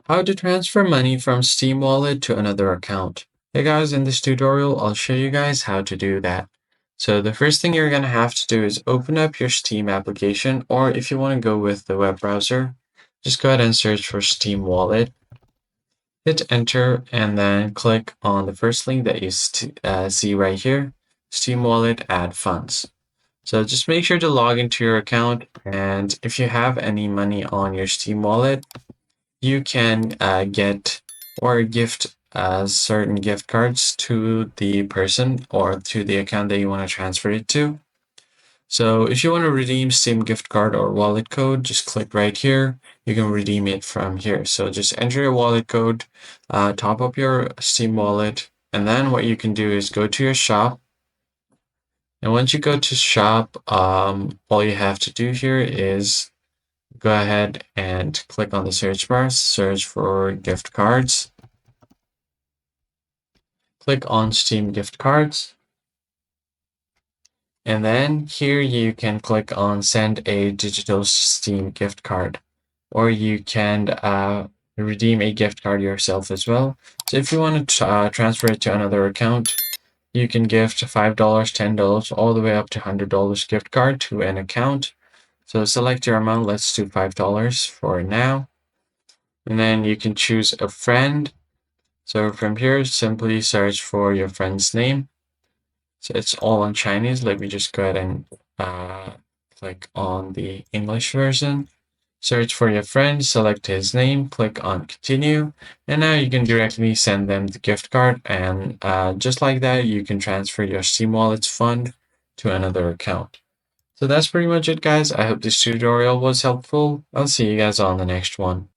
How to transfer money from Steam Wallet to another account. Hey guys, in this tutorial, I'll show you guys how to do that. So the first thing you're going to have to do is open up your Steam application, or if you want to go with the web browser, just go ahead and search for Steam Wallet. Hit enter and then click on the first link that you see right here, Steam Wallet Add Funds. So just make sure to log into your account, and if you have any money on your Steam Wallet, you can get or gift certain gift cards to the person or to the account that you want to transfer it to. So if you want to redeem Steam gift card or wallet code, just click right here. You can redeem it from here. So just enter your wallet code, top up your Steam wallet, and then what you can do is go to your shop. And once you go to shop, all you have to do here is go ahead and click on the search bar, search for gift cards. Click on Steam gift cards. And then here you can click on send a digital Steam gift card, or you can redeem a gift card yourself as well. So if you want to transfer it to another account, you can gift $5, $10, all the way up to $100 gift card to an account. So select your amount. Let's do $5 for now. And then you can choose a friend. So from here, simply search for your friend's name. So it's all in Chinese. Let me just go ahead and click on the English version. Search for your friend, select his name, click on continue, and now you can directly send them the gift card, and just like that, you can transfer your Steam Wallet's fund to another account. So that's pretty much it, guys. I hope this tutorial was helpful. I'll see you guys on the next one.